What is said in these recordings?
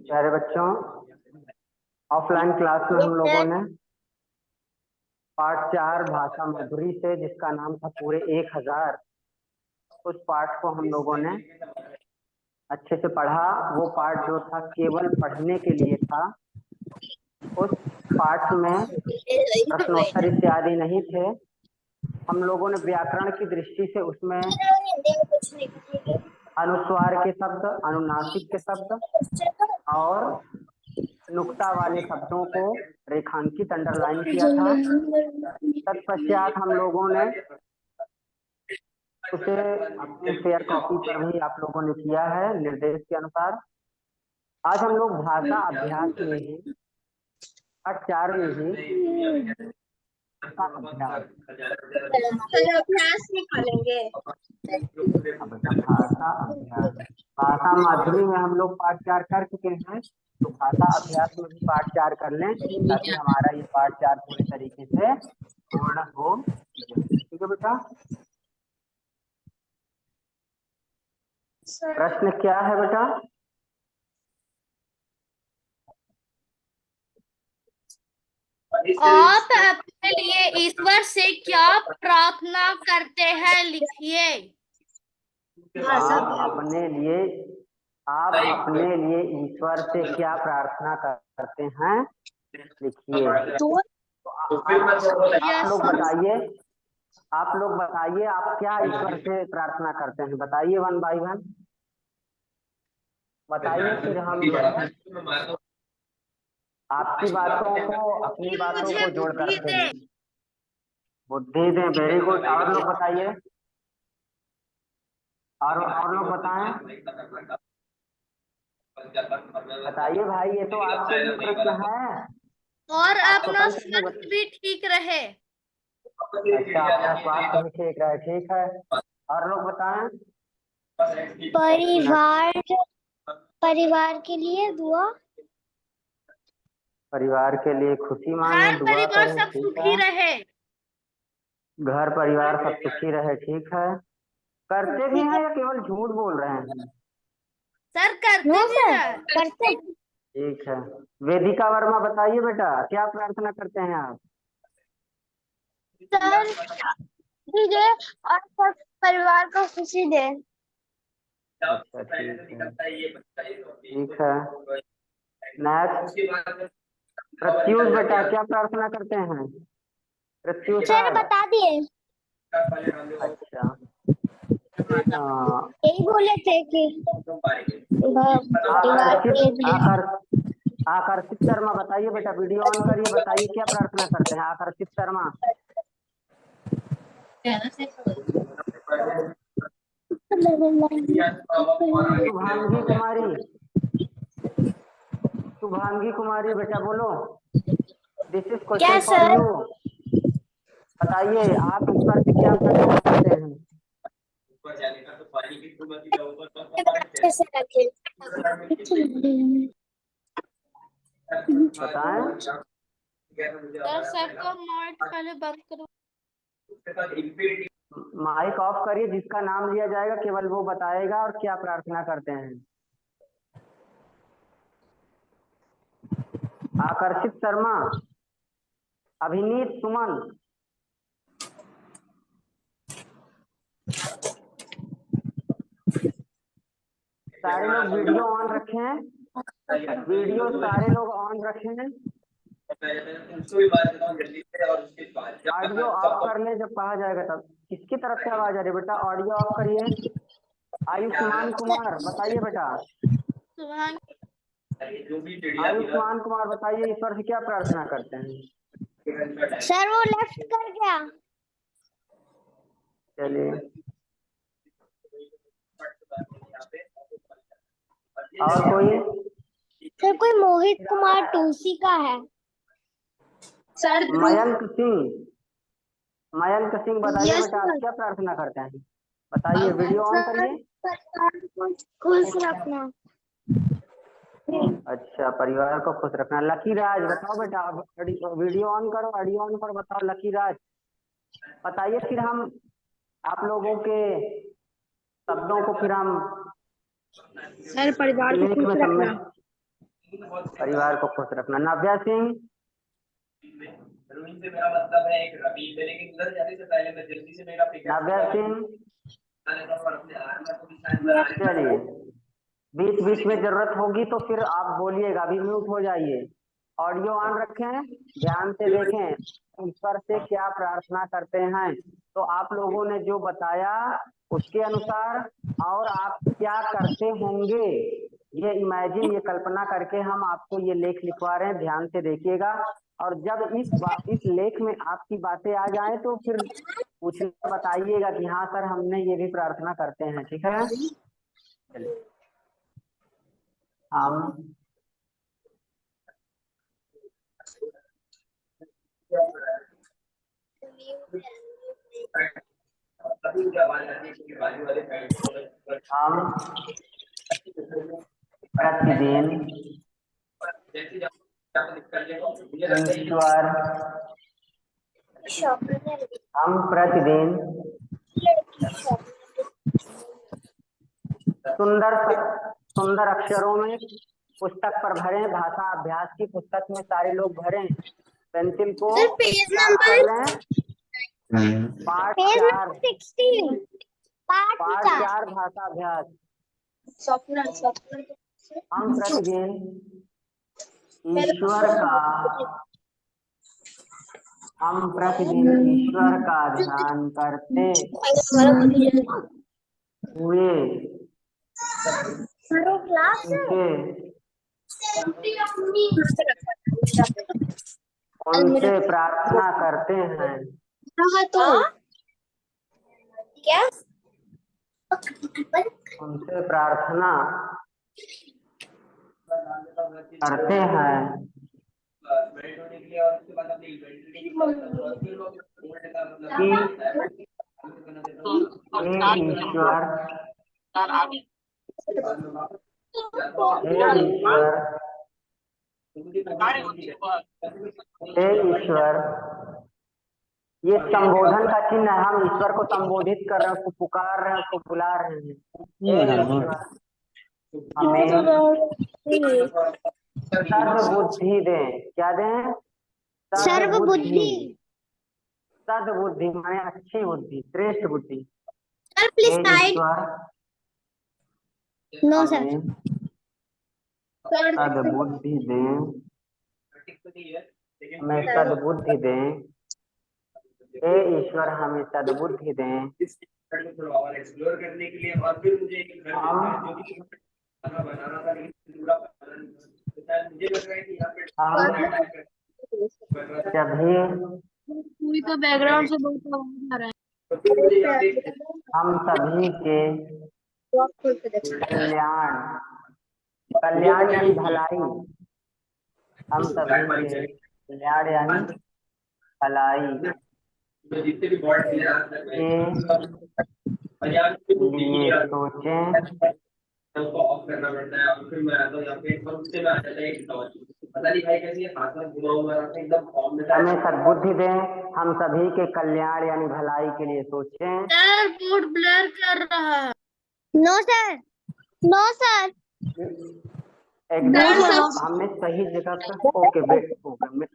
प्यारे बच्चों, offline class में हम लोगों ने पाठ 4 भाषा माधुरी से, जिसका नाम था पूरे 1000, उस पाठ को हम लोगों ने अच्छे से पढ़ा। वो पाठ जो था केवल पढ़ने के लिए था। उस पाठ में प्रश्नोत्तर इत्यादि नहीं थे। हम लोगों ने व्याकरण की दृष्टि से उसमें अनुस्वार के शब्द, अनुनासिक के शब्द और नुक्ता वाले शब्दों को रेखांकित अंडरलाइन किया था। तत्पश्चात हम लोगों ने उसे अपने फेयर कॉपी पर भी आप लोगों ने किया है निर्देश के अनुसार। आज हम लोग भाषा अभ्यास में ही, पाठ 4 में ही अभ्यास निकालेंगे। भाषा अभ्यास, भाषा माधुरी में हम लोग पाठ 4 कर चुके हैं, तो भाषा अभ्यास में भी पाठ 4 कर लें ताकि हमारा ये पाठ 4 पूरे तरीके से पूर्ण हो। ठीक है बेटा, प्रश्न क्या है बेटा? आप अपने लिए ईश्वर से क्या प्रार्थना करते हैं, लिखिए। आप अपने लिए ईश्वर से क्या प्रार्थना करते हैं, लिखिए। आप लोग बताइए आप क्या ईश्वर से प्रार्थना करते हैं, बताइए वन बाय वन बताइए, फिर हम आपकी बातों को अपनी बातों को जोड़ करके बुद्धि दें। Very good. और लोग बताइए, और लोग बताइए भाई, ये तो आपके लिए प्रश्न है। और अपना स्वास्थ्य भी ठीक रहे। अच्छा, अपना स्वास्थ्य भी ठीक रहे, ठीक है। और लोग बताएं। परिवार के लिए दुआ, परिवार के लिए खुशी मांगे, दुआ परिवार करें, सब ठीक सुखी है। रहे। घर परिवार सब सुखी रहे, ठीक है। करते भी हैं या केवल झूठ बोल रहे हैं? सर करते भी हैं। करते। ठीक है। वेदिका वर्मा बताइए बेटा, क्या प्रार्थना करते हैं आप? सर दे और सब परिवार को खुशी दे। अच्छा, ठीक है। नेक्स्ट, प्रत्युष बेटा क्या प्रार्थना करते हैं? प्रत्युष सर बता दिए। अच्छा, यही बोले थे कि आकर्षित शर्मा बताइए बेटा, वीडियो ऑन करिए, बताइए क्या प्रार्थना करते हैं आकर्षित शर्मा। शुभांगी कुमारी बेटा बोलो, this is question for you. बताइए आप ईश्वर से क्या प्रार्थना करते हैं? अच्छे से रखे। बताएं। सर को माइक पहले बंद करो। माइक ऑफ करिए, जिसका नाम लिया जाएगा केवल वो बताएगा और क्या प्रार्थना करते हैं। आकर्षित शर्मा, अभिनीत सुमन, सारे लोग वीडियो ऑन रखें, वीडियो सारे लोग ऑन रखें। ऑडियो ऑफ कर ले जब कहा जाएगा तब। किसकी तरफ से आवाज आ रही है बेटा? ऑडियो ऑफ करिए। आयुष्मान कुमार बताइए बेटा। आयुष्मान कुमार बताइए ईश्वर से क्या प्रार्थना करते हैं? सर वो लेफ्ट कर गया। चलिए, और कोई? सर कोई मोहित कुमार टूसी का है। सर मयंक सिंह बताइए बेटा, आप क्या प्रार्थना करते हैं? बताइए, वीडियो ऑन करिए। खुश रखना। अच्छा, परिवार को खुश रखना। लकी राज बताओ बेटा, वीडियो ऑन करो, ऑडियो ऑन करो, बताओ लकी राज बताइए। फिर हम आप लोगों के शब्दों को फिर हम सर परिवार को लेख खुश में रखना। परिवार को खुश रखना। नव्या सिंह, रोहित से मेरा मतलब है एक रवि, लेकिन उधर जाने से पहले मैं जल्दी से मेरा नव्या सिंह अपने चलिए, बीच बीच में जरूरत होगी तो फिर आप बोलिएगा, अभी म्यूट हो जाइए। ऑडियो ऑन रखें, ध्यान से देखें ईश्वर से क्या प्रार्थना करते हैं। तो आप लोगों ने जो बताया उसके अनुसार और आप क्या करते होंगे, ये इमेजिन, ये कल्पना करके हम आपको ये लेख लिखवा रहे हैं। ध्यान से देखिएगा, और जब इस लेख में आपकी बातें आ जाए तो फिर पूछना, बताइएगा कि हाँ सर हमने ये भी प्रार्थना करते हैं। ठीक है, चलिए हम प्रतिदिन ईश्वर, हम प्रतिदिन सुंदर अक्षरों में पुस्तक पर भरें। भाषा अभ्यास की पुस्तक में सारे लोग भरें। पेंसिल को साफ कर लें। पार्ट 4 भाषा अभ्यास। हम प्रतिदिन ईश्वर का ध्यान करते हुए उनसे प्रार्थना करते हैं। क्या? उनसे प्रार्थना करते हैं हे ईश्वर, ये संबोधन का चिन्ह है। हम ईश्वर को संबोधित कर रहे हैं, उसको पुकार रहे हैं, उसको बुला रहे हैं। हमें सर्वबुद्धि दें। क्या दें? सर्वबुद्धि। सद्बुद्धि माने अच्छी बुद्धि, श्रेष्ठ बुद्धि। Sir please side. No sir. सद्बुद्धि दें, हमें सद्बुद्धि दें। हे ईश्वर हमें सद्बुद्धि दें। एक्सप्लोर करने के लिए, और फिर मुझे बनाना था, मुझे लग रहा है कि यहाँ पे पूरी तो बैकग्राउंड से बहुत आवाज आ रहा है। हम सभी के कल्याण यानी भलाई, हम सभी के कल्याण यानी भलाई जितने भी बॉर्ड लिए सोचें, उसको ऑफ करना पड़ता है, और फिर मैं आता हूँ यहाँ पे उससे में आ जाता है पता नहीं भाई कैसे हाथ में घुमा हुआ एकदम फॉर्म में। हमें सद्बुद्धि दें, हम सभी के कल्याण यानी भलाई के लिए सोचें। सर बोर्ड ब्लर कर रहा है। No sir, no sir. एकदम हमने सही जगह पर। Okay wait,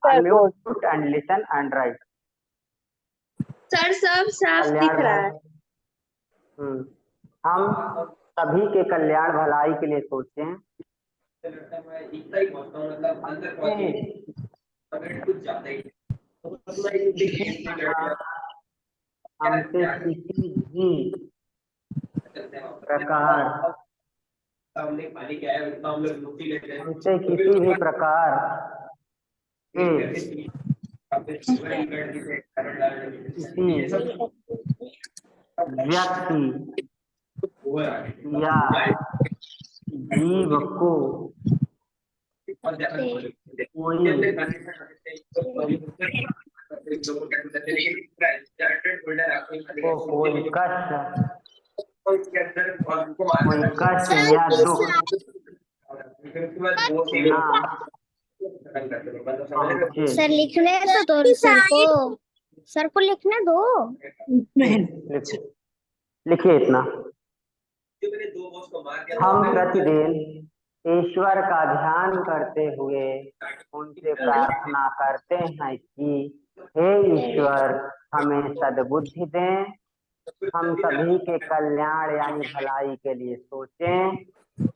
unmute and listen and write. Sir सब साफ दिख रहा है। हम सभी के कल्याण भलाई के लिए सोचें। हमसे किसी भी प्रकार हमसे किसी भी प्रकार के किसी व्यक्ति या जीव को कोई कष्ट या दुख सर लिखने तो सर को लिखने दो। लिखिए इतना। जो मैंने 2 बॉक्स को मार दिया हम प्रतिदिन ईश्वर का ध्यान करते हुए उनसे प्रार्थना करते हैं कि हे ईश्वर, हमें सद्बुद्धि दें, हम सभी के कल्याण यानी भलाई के लिए सोचें,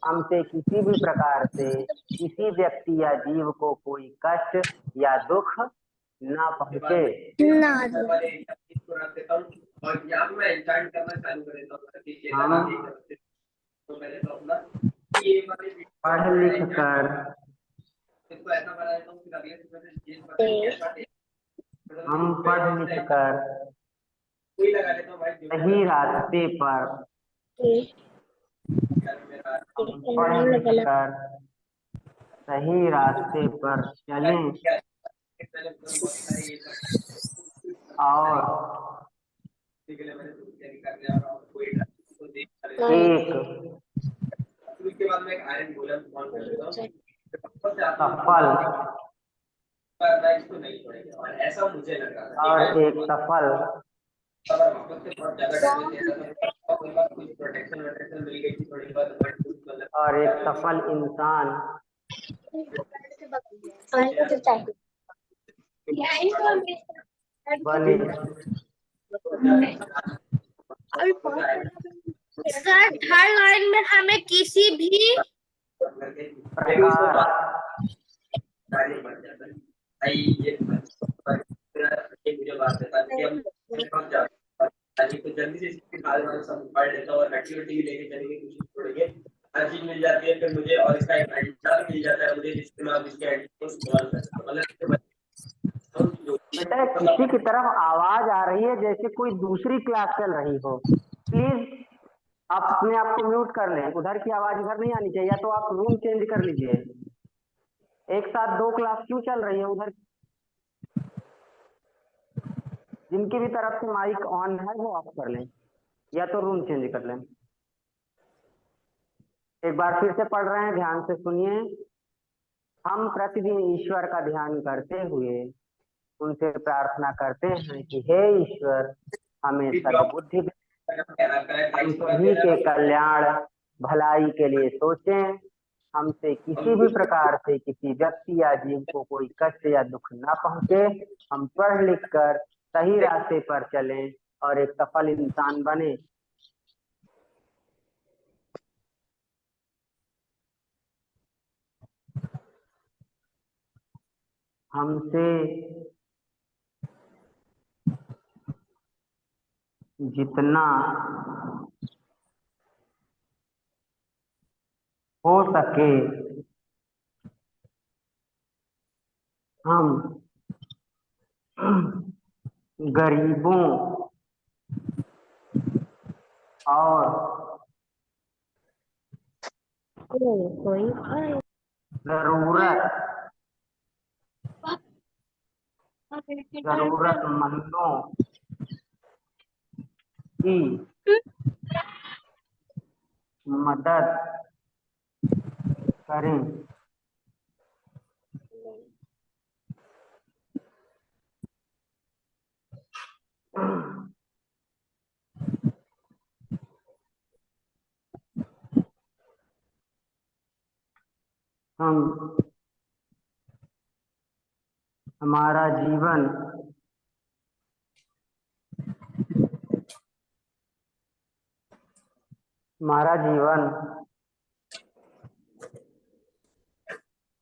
हमसे किसी भी प्रकार से किसी व्यक्ति या जीव को कोई कष्ट या दुख ना पहुंचे। ना और यहाँ पे मैं इंस्टार्ट करना चालू कर देता हूँ। हम तो पहले तो अपना ये वाले पढ़ लिख कर इसको ऐसा बना देता हूँ, फिर अगले से पता नहीं हम पढ़ लिख कर कोई लगा लेता हूँ भाई। सही रास्ते पर हम पढ़ लिख कर सही रास्ते पर चलें और एक उसके बाद में एक आयरन गोलम ऑन कर देता हूँ। सफल इसको नहीं छोड़ेगा और ऐसा मुझे लग रहा था। और एक सफल अगर वापस से बहुत ज्यादा डैमेज दिया था तो कुछ प्रोटेक्शन वोटेक्शन मिल गई थी थोड़ी बहुत। और एक सफल इंसान बने। सर थर्ड लाइन में हमें किसी भी प्रकार मुझे बात बता कि हम तो जल्दी से इसकी सब पढ़ लेता हूँ और एक्टिविटी भी लेके चलेंगे, कोशिश करेंगे हर चीज मिल जाती है फिर मुझे, और इसका एक आइडिया मिल जाता है मुझे जिससे मैं इसके आइडिया को इस्तेमाल कर सकता हूँ। बेटा किसी की तरफ आवाज आ रही है जैसे कोई दूसरी क्लास चल रही हो, प्लीज आप अपने आप को म्यूट कर लें। उधर की आवाज इधर नहीं आनी चाहिए, या तो आप रूम चेंज कर लीजिए। एक साथ 2 क्लास क्यों चल रही है उधर? जिनकी भी तरफ से माइक ऑन है वो ऑफ कर लें या तो रूम चेंज कर लें। एक बार फिर से पढ़ रहे हैं, ध्यान से सुनिए। हम प्रतिदिन ईश्वर का ध्यान करते हुए उनसे प्रार्थना करते हैं कि हे ईश्वर, हमें सद्बुद्धि दे, हम सभी के कल्याण भलाई के लिए सोचें, हमसे किसी भी प्रकार से किसी व्यक्ति या जीव को कोई कष्ट या दुख ना पहुंचे, हम पढ़ लिख कर सही रास्ते पर चलें और एक सफल इंसान बने। हमसे जितना हो सके हम गरीबों और जरूरतमंदों की मदद करें। हम हमारा जीवन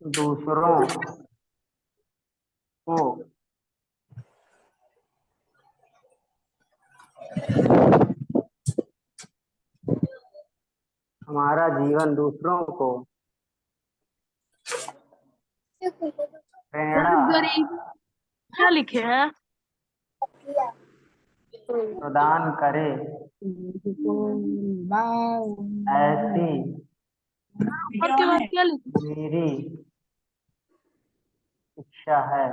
दूसरों को हमारा जीवन दूसरों को प्रेरणा क्या लिखे हैं? प्रदान करे, ऐसी और के बाद क्या लिखे? मेरी इच्छा है।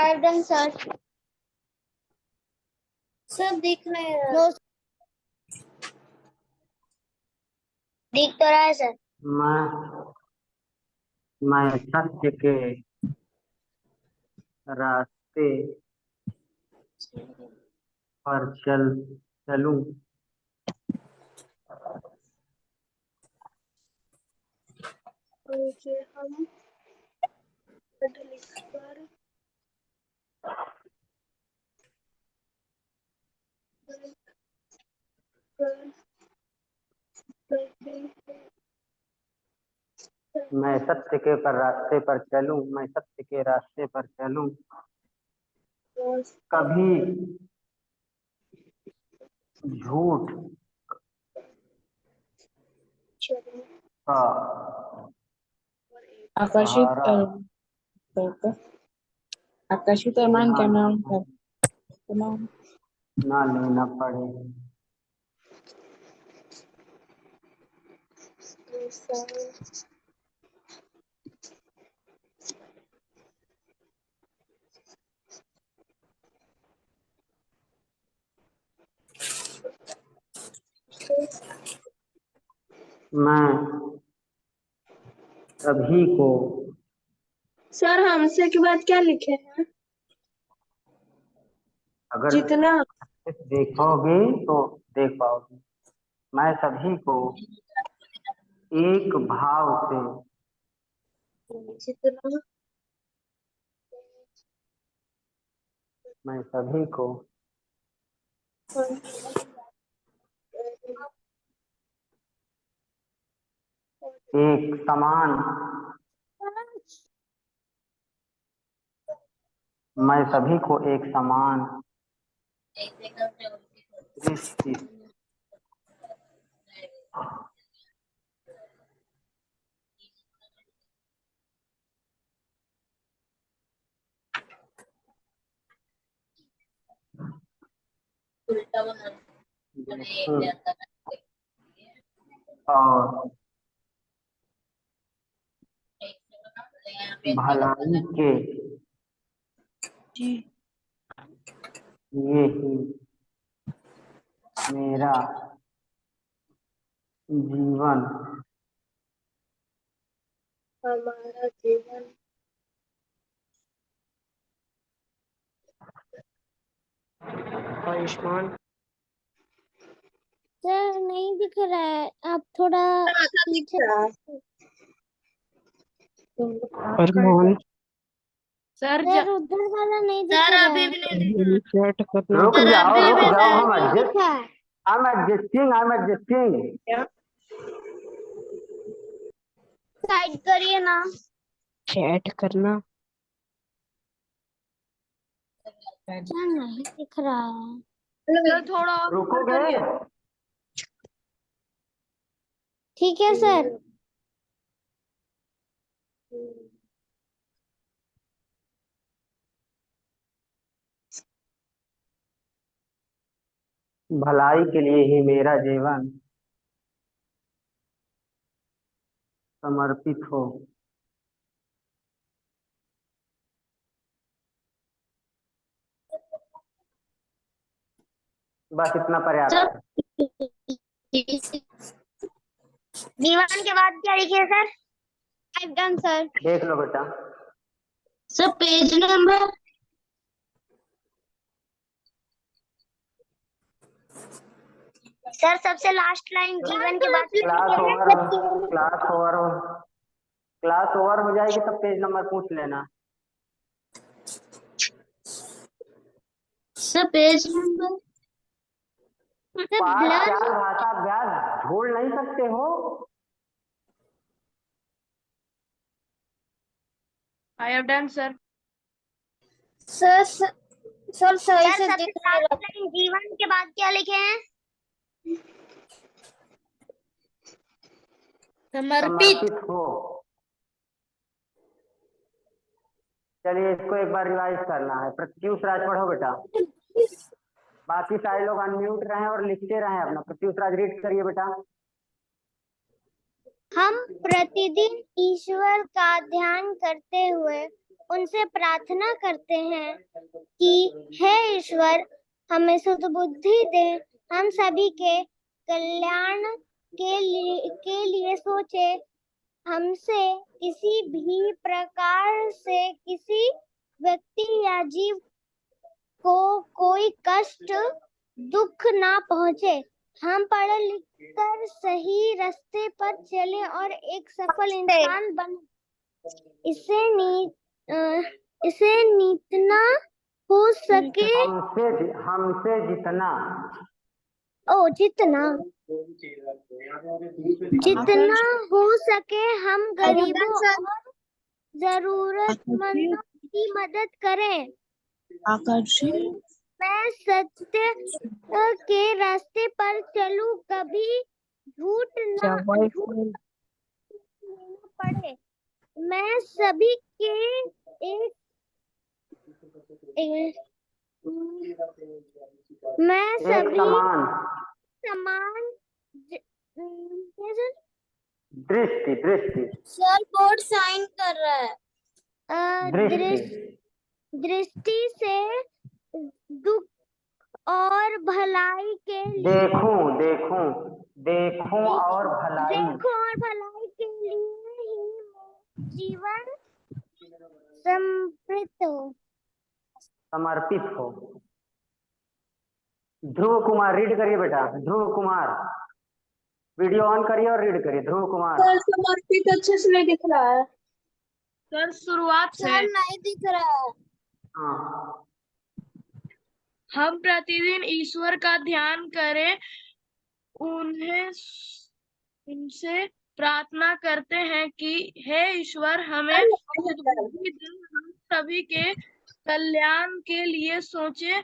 I have done, sir. सब दिख रहे हैं। No. दिख तो रहा है सर। मैं सत्य के रास्ते पर चलूं। हम मैं सत्य के रास्ते पर चलूं, मैं सत्य के रास्ते पर चलूं, कभी झूठ का आकर्षित सहारा आकर्षित अरमान क्या नाम था? ना लेना पड़े। मैं सभी को सर हमसे के बाद क्या लिखे हैं? अगर जितना देखोगे तो देख पाओगे। मैं सभी को एक भाव से जितना मैं सभी को एक समान मैं सभी को एक समान दृष्टि और भलाई के ये ही मेरा जीवन हमारा जीवन आयुष्मान सर नहीं दिख रहा है, आप थोड़ा दिख रहा है। अरमान सर सर उधर वाला नहीं दिख सर रहा अभी है। भी नहीं दिख रहा। चैट करना रुक सर, जाओ अभी रुक भी जाओ नहीं हम नहीं दिखा है। I'm adjusting साइड करिए ना। चैट करना क्या नहीं दिख रहा है। थोड़ा और रुकोगे। ठीक है सर। भलाई के लिए ही मेरा जीवन समर्पित हो। बस इतना पर्याप्त है। दीवान के बाद क्या लिखे सर? I've done sir. देख लो बेटा। सर पेज नंबर सर सबसे लास्ट लाइन जीवन के बाद क्लास ओवर हो जाएगी तब पेज नंबर पूछ लेना। सर पेज नंबर पाठ 4 भाषा अभ्यास छोड़ नहीं सकते हो। I have done sir. Sir सही से दिख रहा है। जीवन के बाद क्या लिखे हैं? समर्पित हो। चलिए इसको एक बार रिवाइज करना है। प्रत्युष राज पढ़ो बेटा। बाकी सारे लोग अनम्यूट रहे और लिखते रहे अपना। प्रत्युष राज रीड करिए बेटा। हम प्रतिदिन ईश्वर का ध्यान करते हुए उनसे प्रार्थना करते हैं कि हे ईश्वर हमें सद्बुद्धि दे, हम सभी के कल्याण के लिए सोचे, हमसे किसी भी प्रकार से किसी व्यक्ति या जीव को कोई कष्ट दुख ना पहुंचे, हम पढ़ लिख कर सही रास्ते पर चले और एक सफल इंसान बने। इसे जितना हो सके हमसे जितना जितना हो सके हम गरीबों और जरूरतमंदों की मदद करें। आकर्षित मैं सत्य के रास्ते पर चलूं, कभी झूठ ना पड़े। मैं सभी के समान दृष्टि सर बोर्ड साइन कर रहा है। दृष्टि से दुख और भलाई के लिए देखूं और भलाई के लिए ही जीवन समर्पित हो। ध्रुव कुमार रीड करिए बेटा। ध्रुव कुमार वीडियो ऑन करिए और रीड करिए। ध्रुव कुमार। सर समर्पित अच्छे से नहीं दिख रहा है सर, शुरुआत से नहीं दिख रहा है। हाँ, हम प्रतिदिन ईश्वर का ध्यान करें, उनसे प्रार्थना करते हैं कि हे ईश्वर हमें सद्बुद्धि दे, हम सभी के कल्याण के लिए सोचे,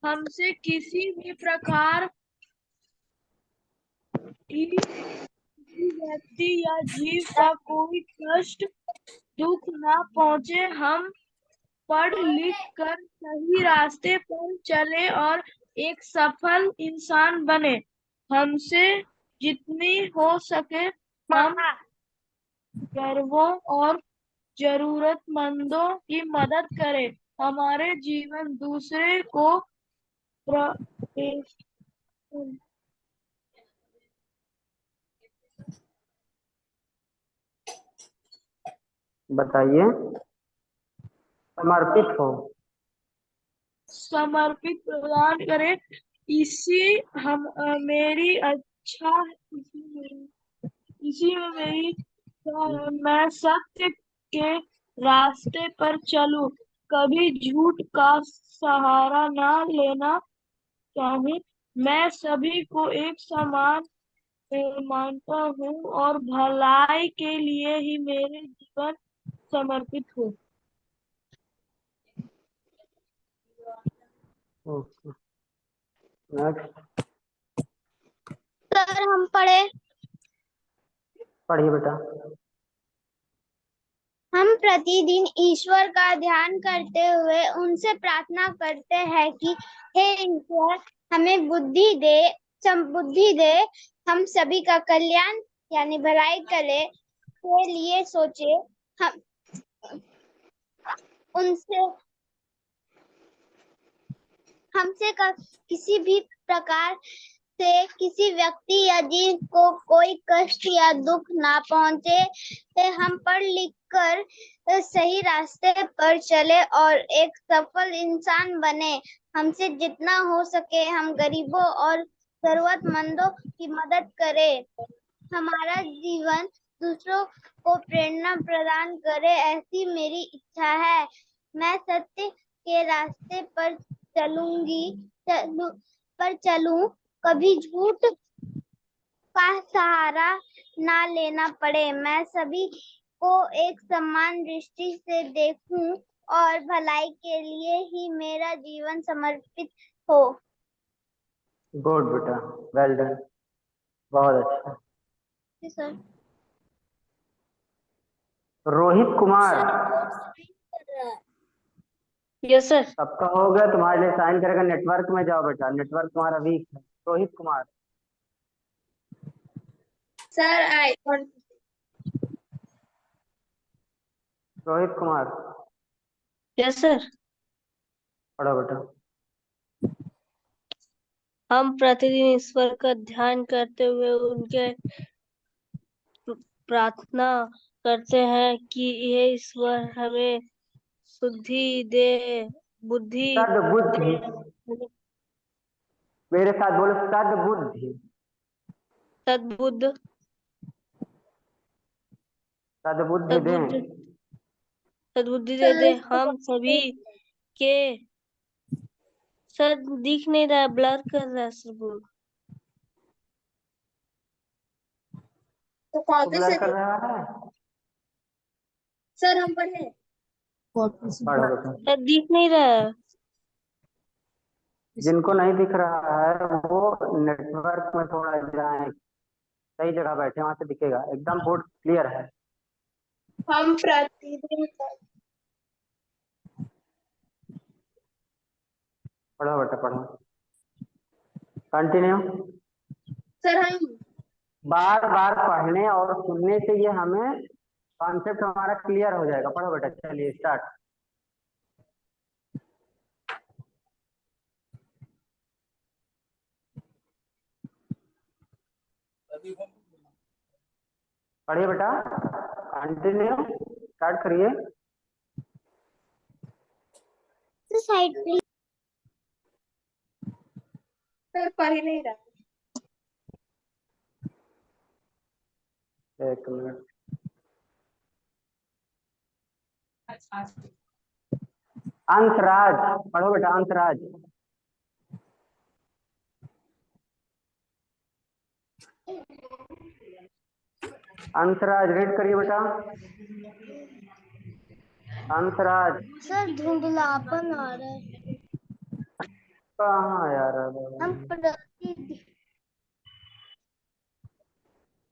हमसे किसी भी प्रकार की व्यक्ति या जीव का कोई कष्ट दुख ना पहुंचे, हम पढ़ लिख कर सही रास्ते पर चले और एक सफल इंसान बने। हमसे जितनी हो सके हम गरीबों और जरूरतमंदों की मदद करें। हमारे जीवन दूसरे को बताइए। समर्पित प्रदान करें। इसी मेरी मैं सत्य के रास्ते पर चलूं, कभी झूठ का सहारा ना लेना चाहिए। मैं सभी को एक समान मानता हूँ और भलाई के लिए ही मेरे जीवन समर्पित हो। नेक्स्ट सर हम पढ़े। पढ़िए बेटा। हम प्रतिदिन ईश्वर का ध्यान करते हुए उनसे प्रार्थना करते हैं कि हे ईश्वर हमें बुद्धि दे, हम सभी का कल्याण यानी भलाई करे के लिए सोचे, हम किसी भी प्रकार से किसी व्यक्ति या जीव को कोई कष्ट या दुख ना पहुंचे, हम पढ़ लिख कर सही रास्ते पर चले और एक सफल इंसान बने। हमसे जितना हो सके हम गरीबों और जरूरतमंदों की मदद करें। हमारा जीवन दूसरों को प्रेरणा प्रदान करे, ऐसी मेरी इच्छा है। मैं सत्य के रास्ते पर चलूं, कभी झूठ का सहारा ना लेना पड़े। मैं सभी को एक समान दृष्टि से देखूं और भलाई के लिए ही मेरा जीवन समर्पित हो। गुड बेटा, वेल डन, बहुत अच्छा। Sir Rohit Kumar. Yes sir. सबका हो गया, तुम्हारे लिए साइन करेगा। नेटवर्क में जाओ बेटा, नेटवर्क तुम्हारा वीक है। Rohit Kumar. Sir Rohit Kumar yes sir. पढ़ो बेटा। हम प्रतिदिन ईश्वर का ध्यान करते हुए उनके प्रार्थना करते हैं कि हे ईश्वर हमें बुद्धि दे सद्बुद्धि, मेरे साथ बोलो, सद्बुद्धि। सद्बुद्ध सद्बुद्धि दें। सद्बुद्धि दे दे हम सभी के। सर दिख नहीं रहा है, ब्लर कर रहा है सर बोल। तो तो ब्लर कर रहा है। सर हम पढ़े। पढ़ो बेटा। सर दिख नहीं रहा है। जिनको नहीं दिख रहा है वो नेटवर्क में थोड़ा जाए, सही जगह बैठे, वहां से दिखेगा, एकदम बोर्ड क्लियर है। हम प्रतिदिन पढ़ो बेटा पढ़ो, कंटिन्यू। सर हम बार बार पढ़ने और सुनने से ये हमें कॉन्सेप्ट हमारा क्लियर हो जाएगा। पढ़ो बेटा, चलिए स्टार्ट। पढ़िए बेटा, कंटिन्यू स्टार्ट करिए। Side please. सर पढ़ ही नहीं रहा। एक मिनट। अंशराज, पढ़ो बेटा, अंशराज। अंशराज रीड करिए बेटा। अंशराज। सर धुंधलापन आ रहा है। कहाँ यार? हम प्रतिदिन।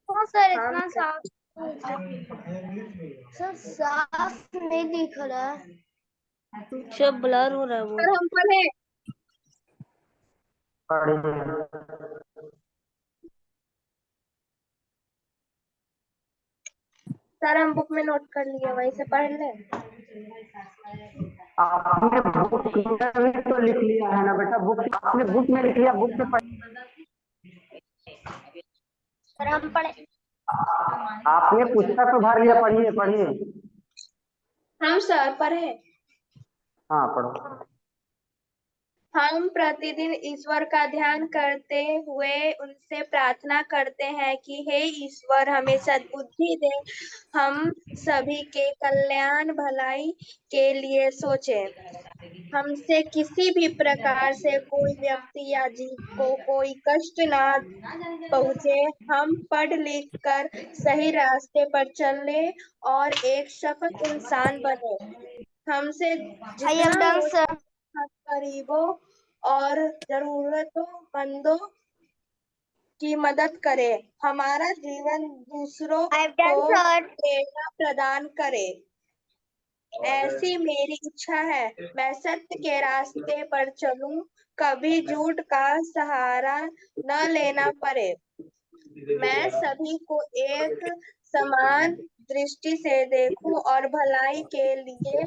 हाँ सर इतना साफ सर साफ नहीं दिख रहा है। सब ब्लर हो रहा है वो। सर हम पढ़े। पढ़िए। सर हम बुक में नोट कर लिए, वहीं से पढ़ ले। आपने बुक में भी तो लिख लिया है ना बेटा, बुक आपने बुक में लिख लिया, बुक से पढ़। सर हम पढ़े। आपने पुस्तक में भर लिया, पढ़िए पढ़िए। हम सर पढ़े। हाँ पढ़ो। हम प्रतिदिन ईश्वर का ध्यान करते हुए उनसे प्रार्थना करते हैं कि हे ईश्वर हमें सद्बुद्धि दे, हम सभी के कल्याण भलाई के लिए सोचें। हमसे किसी भी प्रकार से कोई व्यक्ति या जीव को कोई कष्ट ना पहुंचे। हम पढ़ लिख कर सही रास्ते पर चले और एक सफल इंसान बने। हमसे जितना हो सके गरीबों और जरूरतमंदों की मदद करे। हमारा जीवन दूसरों को प्रेरणा प्रदान करे। ऐसी मेरी इच्छा है। मैं सत्य के रास्ते पर चलूं, कभी झूठ का सहारा न लेना पड़े। मैं सभी को एक समान दृष्टि से देखूं और भलाई के लिए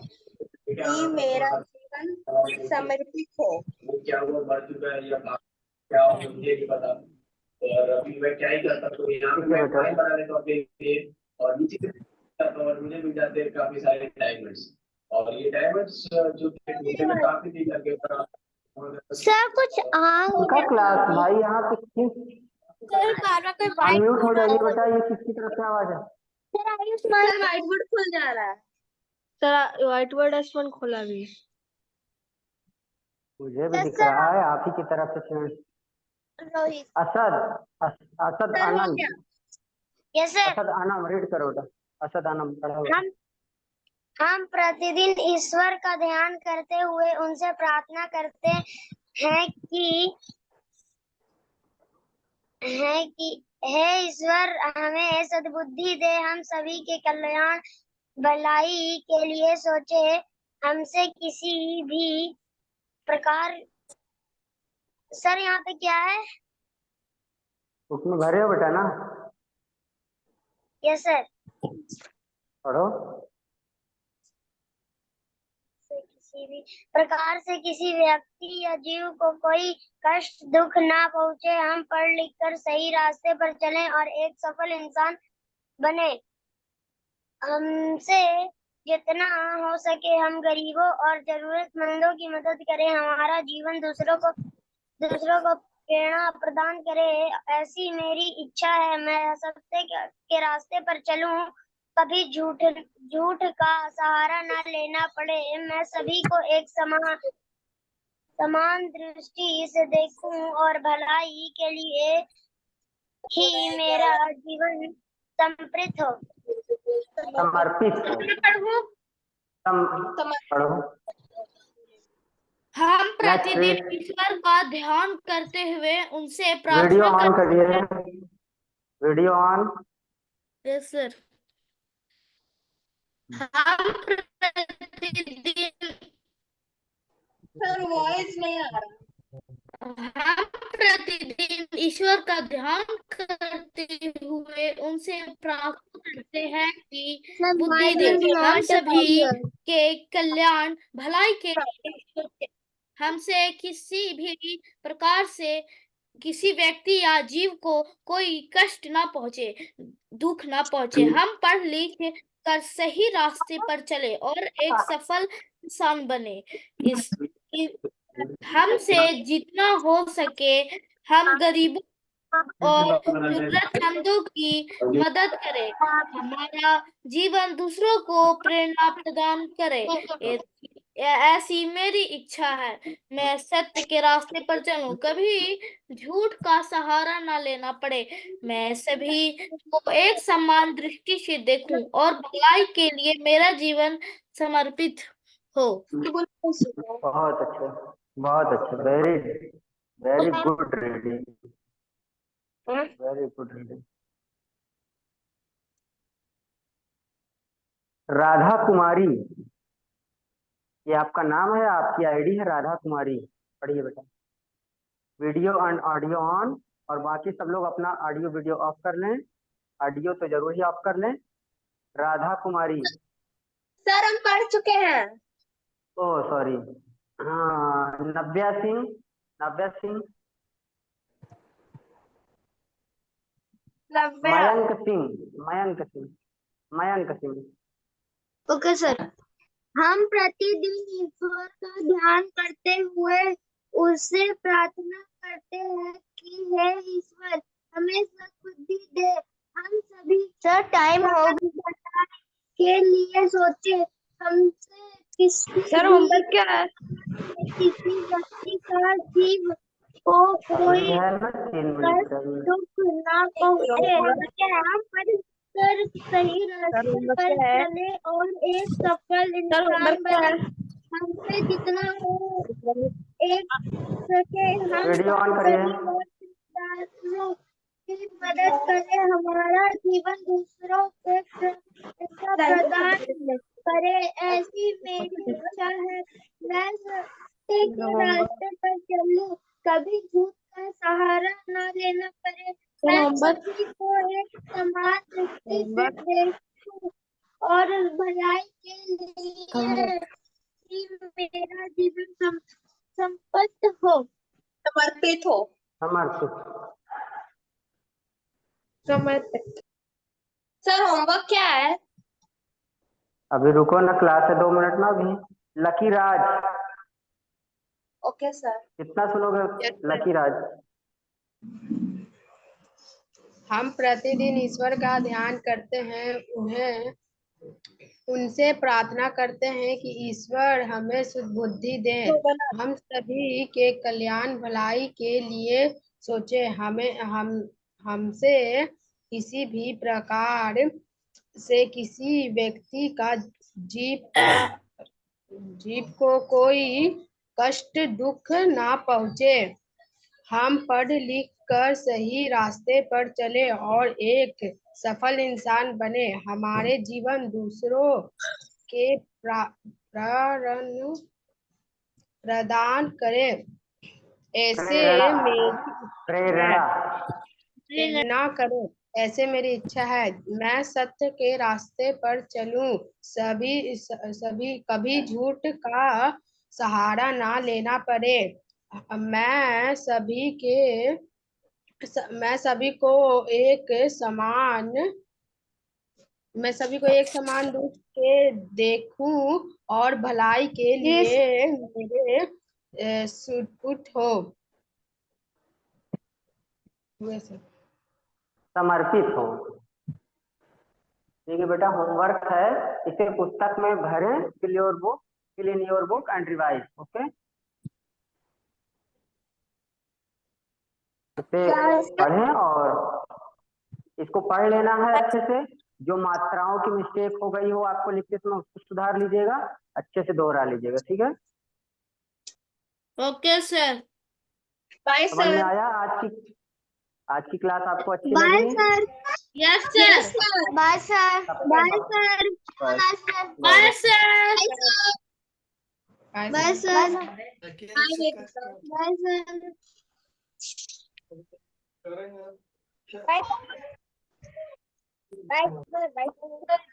ही मेरा जीवन समर्पित हो। वो क्या हुआ, मर चुका है या क्या हुआ, मुझे नहीं पता। और अभी मैं क्या ही करता, तो यहाँ पे मैं ड्राइंग बना लेता हूँ अपने लिए, और नीचे करता हूँ, और मुझे मिल जाते हैं काफी सारे डायमंड्स। और ये डायमंड्स जो थे मुझे मैं काफी दिन करके बना। सर कुछ उनका क्लास भाई यहाँ किसकी? अनम्यूट हो जाइए बेटा, ये किसकी तरफ से आवाज है? सर व्हाइट बोर्ड खुल जा रहा है। सर व्हाइट बोर्ड S1 खोला भी। मुझे भी दिख रहा है आप ही की तरफ से। रोहित असद, असद सर हो आनंद, गया। Yes sir. Asad Anand read करो बेटा। असद आनंद पढ़ो। हम प्रतिदिन ईश्वर का ध्यान करते हुए उनसे प्रार्थना करते हैं कि हे ईश्वर हमें सद्बुद्धि दे, हम सभी के कल्याण भलाई के लिए सोचे। हमसे किसी भी प्रकार। सर यहाँ पे क्या है? बुक में भरे हो बेटा ना? Yes sir. पढ़ो। किसी भी प्रकार से किसी व्यक्ति या जीव को कोई कष्ट दुख ना पहुंचे। हम पढ़ लिख कर सही रास्ते पर चलें और एक सफल इंसान बने। हमसे जितना हो सके हम गरीबों और जरूरतमंदों की मदद करें। हमारा जीवन दूसरों को प्रेरणा प्रदान करे, ऐसी मेरी इच्छा है। मैं सत्य के रास्ते पर चलूं, कभी झूठ का सहारा न लेना पड़े। मैं सभी को एक समान दृष्टि से देखूं और भलाई के लिए ही मेरा जीवन समर्पित हो। समर्पित हो। पढ़ो। पढ़ो। हम प्रतिदिन नेक्स्ट, ईश्वर का ध्यान करते हुए उनसे वीडियो प्रार्थना ऑन करते करिए। Video on. हैं। सर, हम प्रतिदिन वॉइस नहीं आ रहा। हम प्रतिदिन ईश्वर का ध्यान करते हुए उनसे प्रार्थना करते हैं कि बुद्धि दे, हम सभी के कल्याण भलाई के लिए हमसे किसी भी प्रकार से किसी व्यक्ति या जीव को कोई कष्ट ना पहुंचे, दुख ना पहुंचे। हम पढ़ लिख कर सही रास्ते पर चले और एक सफल इंसान बने। इस हमसे जितना हो सके हम गरीबों और जरूरतमंदों की मदद करें। हमारा जीवन दूसरों को प्रेरणा प्रदान करे, ऐसी मेरी इच्छा है। मैं सत्य के रास्ते पर चलूं, कभी झूठ का सहारा ना लेना पड़े। मैं सभी को एक समान दृष्टि से देखूं और भलाई के लिए मेरा जीवन समर्पित हो। बहुत अच्छे, बहुत अच्छे। Very very good reading, very good reading. Radha Kumari, ये आपका नाम है, आपकी आईडी है राधा कुमारी। पढ़िए बेटा। वीडियो एंड ऑडियो ऑन, और बाकी सब लोग अपना ऑडियो वीडियो ऑफ कर लें। ऑडियो तो जरूर ही ऑफ कर लें। राधा कुमारी। सर हम पढ़ चुके हैं। Oh sorry. हाँ, नव्या सिंह। नव्या सिंह। मयंक सिंह। मयंक सिंह। मयंक सिंह। Okay sir. हम प्रतिदिन ईश्वर का ध्यान करते हुए उससे प्रार्थना करते हैं कि हे ईश्वर हमें सद्बुद्धि दे। हम सभी सर टाइम हो गया के लिए सोचे। हमसे किसी सर होमवर्क क्या है? किसी व्यक्ति का जीव को अभी कोई है ना 3 मिनट अभी। दुख ना पहुंचे। हम कर सही रास्ते पर चले और एक सफल इंसान बने। हमसे जितना हो एक सके हम वीडियो ऑन करिए। सभी लोग की मदद करें। हमारा जीवन दूसरों के प्रदान करे, ऐसी मेरी इच्छा है। मैं सत्य के रास्ते पर चलूं, कभी झूठ का सहारा न लेना पड़े। मैं सभी को एक समान दृष्टि से देखूं और भलाई के लिए ही मेरा जीवन संपन्न हो। समर्पित हो। समर्पित। समर्पित। सर होमवर्क क्या है? अभी रुको ना, क्लास है 2 मिनट ना अभी। लकी राज। Okay sir. कितना सुनोगे? लकी राज। हम प्रतिदिन ईश्वर का ध्यान करते हैं, उनसे प्रार्थना करते हैं कि ईश्वर हमें सुबुद्धि दें। हम सभी के कल्याण भलाई के लिए सोचे। हमसे किसी भी प्रकार से किसी व्यक्ति का जीव को कोई कष्ट दुख ना पहुंचे। हम पढ़ लिख कर सही रास्ते पर चले और एक सफल इंसान बने। हमारे जीवन दूसरों के प्रदान करे, ऐसे मेरी प्रेरणा। प्रेरणा करे। ऐसे मेरी इच्छा है। मैं सत्य के रास्ते पर चलूं, सभी कभी झूठ का सहारा ना लेना पड़े। मैं सभी के मैं सभी को एक समान मैं सभी को एक समान रूप से देखूं और भलाई के लिए मेरे सुपुर्द हो। वैसे समर्पित हो। ठीक है बेटा, होमवर्क है, इसे पुस्तक में भरें, fill your book, fill in your book and revise. Okay, इसे पढ़ें और इसको पढ़ लेना है अच्छे से। जो मात्राओं की मिस्टेक हो गई हो आपको लिखते समय उसको सुधार लीजिएगा, अच्छे से दोहरा लीजिएगा। ठीक है, ओके सर। बाय समझ में सर। आया? आज की क्लास आपको अच्छी बाय लगी? Sir. Yes yes sir. Sir. Bye sir. Bye sir. Bye sir. Bye sir. Bye sir. Bye sir. Bye sir.